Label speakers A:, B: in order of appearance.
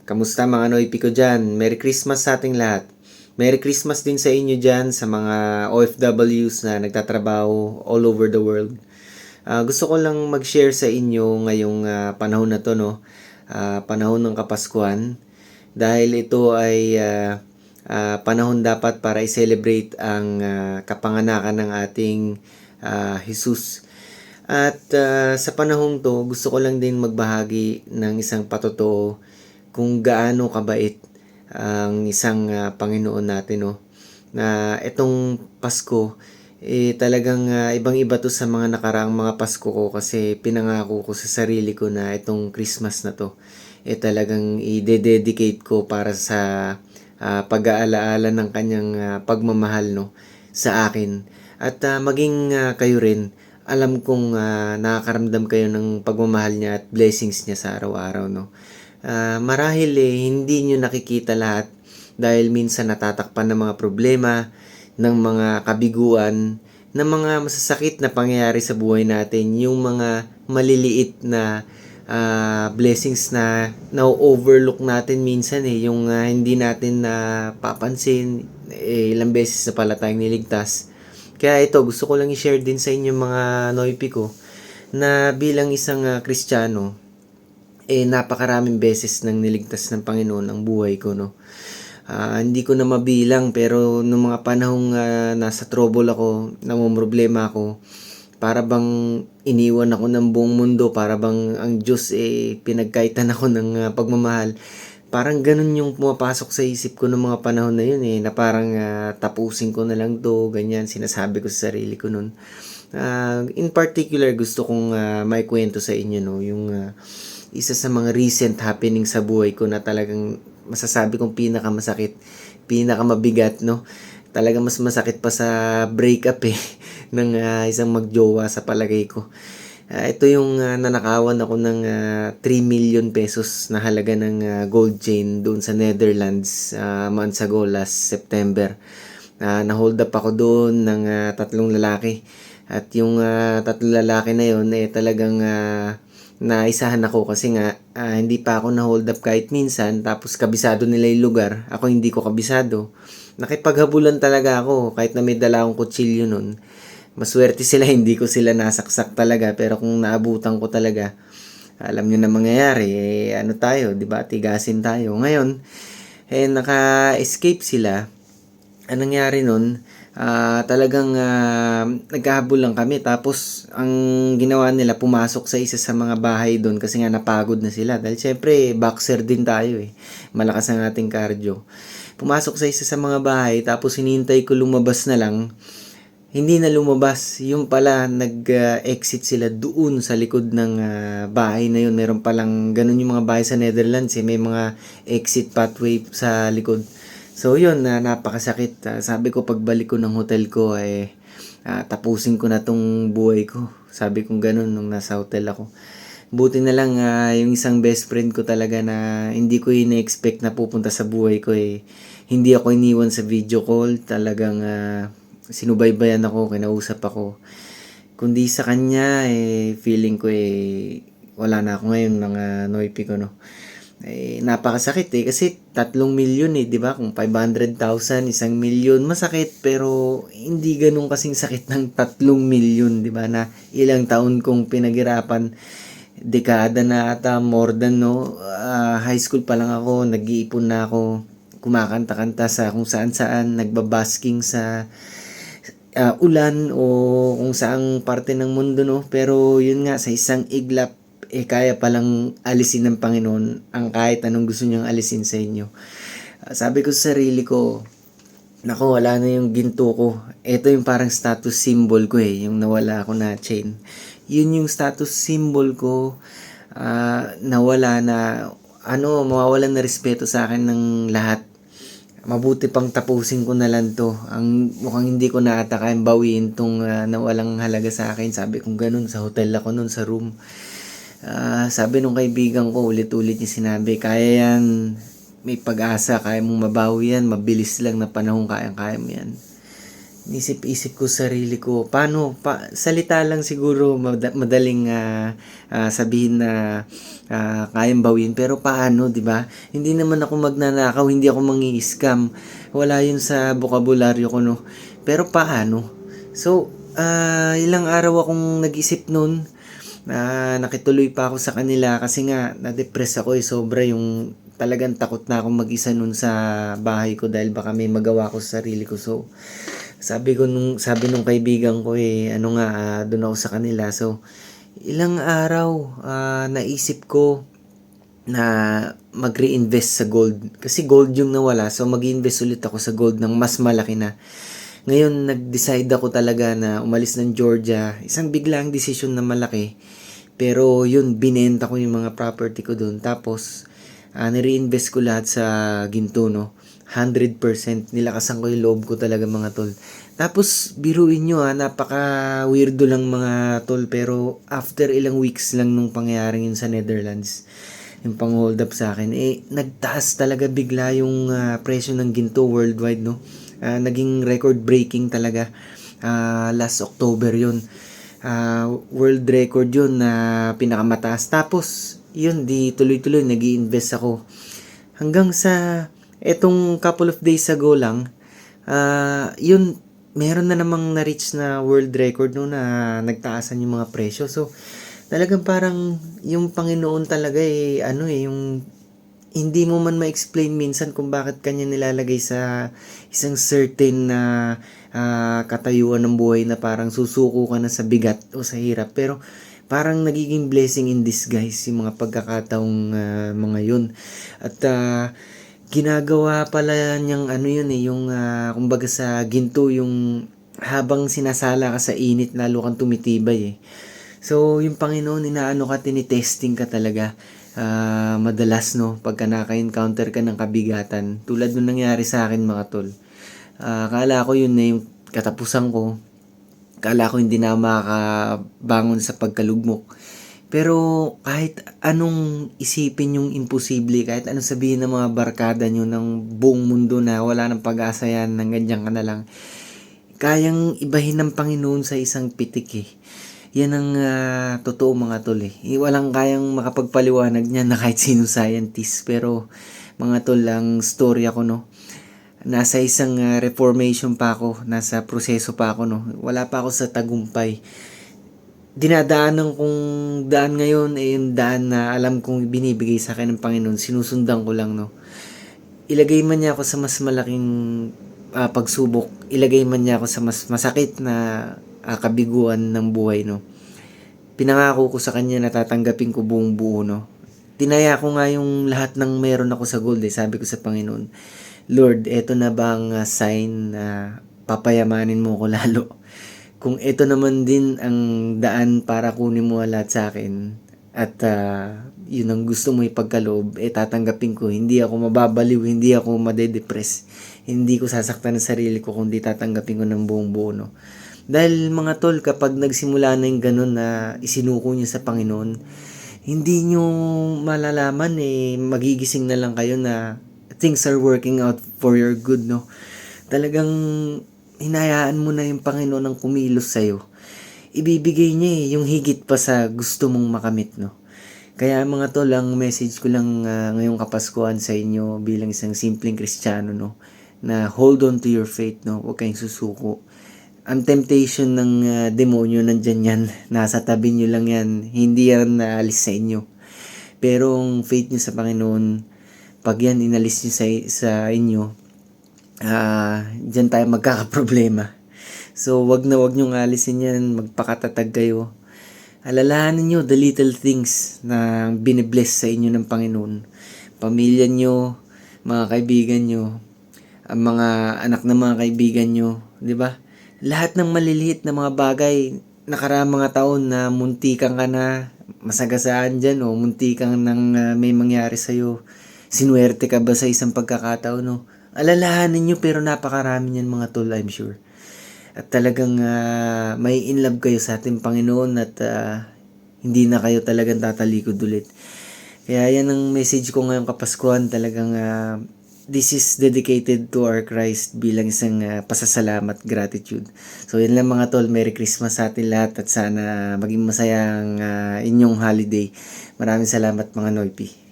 A: Kamusta mga Noypi ko dyan? Merry Christmas sa ating lahat. Merry Christmas din sa inyo dyan sa mga OFWs na nagtatrabaho all over the world. Gusto ko lang mag-share sa inyo ngayong panahon na to, no? Panahon ng Kapaskuhan. Dahil ito ay panahon dapat para i-celebrate ang kapanganakan ng ating Jesus. At sa panahong to, gusto ko lang din magbahagi ng isang patotoo kung gaano kabait ang isang Panginoon natin, no? Na itong Pasko, talagang ibang-iba to sa mga nakaraang mga Pasko ko kasi pinangako ko sa sarili ko na itong Christmas na to, talagang i-dedicate ko para sa pag-aalaala ng kanyang pagmamahal, no, sa akin. At maging kayo rin, alam kong nakakaramdam kayo ng pagmamahal niya at blessings niya sa araw-araw, no. Marahil hindi nyo nakikita lahat dahil minsan natatakpan ng mga problema, ng mga kabiguan, ng mga masasakit na pangyayari sa buhay natin, yung mga maliliit na blessings na na-overlook natin minsan, yung hindi natin papansin, ilang beses na pala tayong niligtas. Kaya ito, gusto ko lang i-share din sa inyo mga Noypi ko na bilang isang Kristiyano, napakaraming beses nang niligtas ng Panginoon ang buhay ko, no. Hindi ko na mabilang, pero nung mga panahong nasa trouble ako, namomroblema ako, para bang iniwan ako ng buong mundo, para bang ang Diyos pinagkaitan ako ng pagmamahal. Parang ganun yung pumapasok sa isip ko ng mga panahon na yun, na parang tapusin ko na lang to, ganyan, sinasabi ko sa sarili ko nun. In particular, gusto kong maikwento sa inyo, no, yung isa sa mga recent happening sa buhay ko na talagang masasabi kong pinakamasakit, pinakamabigat, no. Talagang mas masakit pa sa breakup ng isang magjowa sa palagay ko. Ito yung nanakawan ako ng 3 million pesos na halaga ng gold chain doon sa Netherlands months ago, last September. Na-hold up ako doon ng tatlong lalaki. At yung tatlong lalaki na yun, talagang naisahan ako kasi nga hindi pa ako na-hold up kahit minsan, tapos kabisado nila yung lugar, ako hindi ko kabisado. Nakipaghabulan talaga ako kahit na may dala akong kutsilyo nun. Maswerte sila, hindi ko sila nasaksak talaga, pero kung naabutan ko talaga, alam nyo na mangyayari, ano tayo, di ba, tigasin tayo. Ngayon, naka-escape sila. Anong nangyari nun, talagang nagkahabol lang kami, tapos ang ginawa nila, pumasok sa isa sa mga bahay doon kasi nga napagod na sila dahil syempre boxer din tayo, malakas ang ating cardio. Pumasok sa isa sa mga bahay, tapos hinihintay ko lumabas na lang, hindi na lumabas. Yung pala, nag-exit sila doon sa likod ng bahay na yun. Meron palang ganun yung mga bahay sa Netherlands, may mga exit pathway sa likod. So yun, napakasakit. Sabi ko pagbalik ko ng hotel ko, tapusin ko na tong buhay ko. Sabi ko ganun nung nasa hotel ako. Buti na lang yung isang best friend ko talaga na hindi ko ina-expect na pupunta sa buhay ko, hindi ako iniwan sa video call. Talagang sinubaybayan ako, kinausap ako. Kundi sa kanya, feeling ko wala na ako ngayon, mga Noypi ko, no. Napakasakit kasi 3 milyon, di ba? Kung 500,000, 1 milyon, masakit, pero hindi ganun kasing sakit ng 3 milyon, di ba? Na ilang taon kong pinaghirapan, dekada na ata, more than, no. High school pa lang ako, nag-iipon na ako, kumakanta-kanta sa kung saan-saan, nagbabasking sa ulan o kung saang parte ng mundo, no. Pero yun nga, sa isang iglap, kaya palang alisin ng Panginoon ang kahit anong gusto niyang alisin sa inyo. Sabi ko sa sarili ko, nako, wala na yung ginto ko. Ito yung parang status symbol ko, yung nawala ako na chain. Yun yung status symbol ko, nawala na, mawawalan na respeto sa akin ng lahat. Mabuti pang tapusin ko na lang to. Mukhang hindi ko na ata kayang bawiin tong nawalang halaga sa akin. Sabi kong ganun, sa hotel ako nun, sa room. Sabi nung kaibigan ko, ulit-ulit niya sinabi, kaya yan, may pag-asa, kaya mong mabawi yan, mabilis lang na panahon, kaya mo yan. Isip-isip ko sarili ko, paano, salita lang siguro madaling sabihin na kayang bawin, pero paano, di ba? Hindi naman ako magnanakaw, hindi ako mangi-scam. Wala yun sa bokabularyo ko, no? Pero paano? So, ilang araw akong nag-isip nun, nakituloy pa ako sa kanila kasi nga na-depress ako sobra yung talagang takot na akong mag-isa nun sa bahay ko dahil baka may magawa ko sa sarili ko. So, sabi nung kaibigan ko ano nga, doon ako sa kanila. So, ilang araw, naisip ko na mag-reinvest sa gold. Kasi gold yung nawala, so mag-invest ulit ako sa gold ng mas malaki na. Ngayon, nag-decide ako talaga na umalis ng Georgia. Isang biglang desisyon na malaki. Pero yun, binenta ko yung mga property ko doon. Tapos, nire-invest ko lahat sa ginto, no? 100%. Nilakasan ko yung loob ko talaga, mga tol. Tapos, biruin nyo napaka-weirdo lang mga tol. Pero, after ilang weeks lang nung pangyayaring yun sa Netherlands, yung pang-hold up sa akin, nagtaas talaga bigla yung presyo ng ginto worldwide, no? Naging record breaking talaga. Last October yun. World record yun na pinakamataas. Tapos, yun, di tuloy-tuloy nag-i-invest ako. Hanggang sa etong couple of days ago lang, yun, meron na namang na-reach na world record no na nagtaasan yung mga presyo. So, talagang parang yung Panginoon talaga yung hindi mo man ma-explain minsan kung bakit kanya nilalagay sa isang certain na katayuan ng buhay na parang susuko ka na sa bigat o sa hirap. Pero parang nagiging blessing in disguise yung mga pagkakataong mga yun. At ginagawa pala niyang yun yung kumbaga sa ginto yung habang sinasala ka sa init lalo kang tumitibay. So yung Panginoon inaano ka, tinitesting ka talaga. Madalas no pagka naka-encounter ka ng kabigatan tulad nung nangyari sa akin, mga tol. Akala ko yun na yung katapusan ko. Akala ko hindi na makabangon sa pagkalugmok. Pero kahit anong isipin yung imposible, kahit anong sabihin ng mga barkada nyo ng buong mundo na wala ng pag-asa yan, nang ganyan ka na lang, kayang ibahin ng Panginoon sa isang pitik. Yan ang totoo, mga tol. Walang kayang makapagpaliwanag niya na kahit sino scientist. Pero mga tol, ang storya ko, no, nasa isang reformation pa ako, nasa proseso pa ako, no. Wala pa ako sa tagumpay. Dinadaanan kong daan ngayon yung daan na alam kong binibigay sa akin ng Panginoon. Sinusundan ko lang, no. Ilagay man niya ako sa mas malaking pagsubok, ilagay man niya ako sa mas masakit na kabiguan ng buhay, no. Pinangako ko sa kanya na tatanggapin ko buong buo, no. Tinaya ko nga yung lahat ng meron ako sa gold. Sabi ko sa Panginoon, Lord, eto na bang sign na papayamanin mo ko lalo? Kung ito naman din ang daan para kunin mo lahat sa akin at yun ang gusto mo ipagkaloob, tatanggapin ko. Hindi ako mababaliw, hindi ako madedepress, hindi ko sasaktan ang sarili ko kundi tatanggapin ko ng buong buo, no. Dahil mga tol, kapag nagsimula na yung ganun na isinuko nyo sa Panginoon, hindi nyo malalaman magigising na lang kayo na things are working out for your good, no. Talagang hinayaan mo na yung Panginoon ang kumilos sa'yo. Ibibigay niya yung higit pa sa gusto mong makamit, no. Kaya mga tol, ang message ko lang ngayong Kapaskuhan sa inyo bilang isang simpleng Kristiyano, no, na hold on to your faith, no. Huwag kayong susuko. Ang temptation ng demonyo nandyan yan. Nasa tabi nyo lang yan. Hindi yan naalis sa inyo. Pero ang faith nyo sa Panginoon, pag yan inalis nyo sa inyo, dyan tayo magkakaproblema. So, wag nyong alisin yan. Magpakatatag kayo. Alalahanin nyo the little things na binibless sa inyo ng Panginoon. Pamilya nyo, mga kaibigan nyo, ang mga anak ng mga kaibigan nyo, di ba? Lahat ng maliliit na mga bagay, nakaraang mga taon na muntikan ka na, masagasaan dyan, muntikan nang may mangyari sa'yo. Sinuwerte ka ba sa isang pagkakataon, no? Alalahanin nyo, pero napakarami niyan, mga tol, I'm sure. At talagang may in love kayo sa ating Panginoon at hindi na kayo talagang tatalikod ulit. Kaya yan ang message ko ngayong Kapaskuhan. Talagang this is dedicated to our Christ bilang isang pasasalamat, gratitude. So yan lang mga tol, Merry Christmas sa atin lahat at sana maging masayang inyong holiday. Maraming salamat mga Noipi.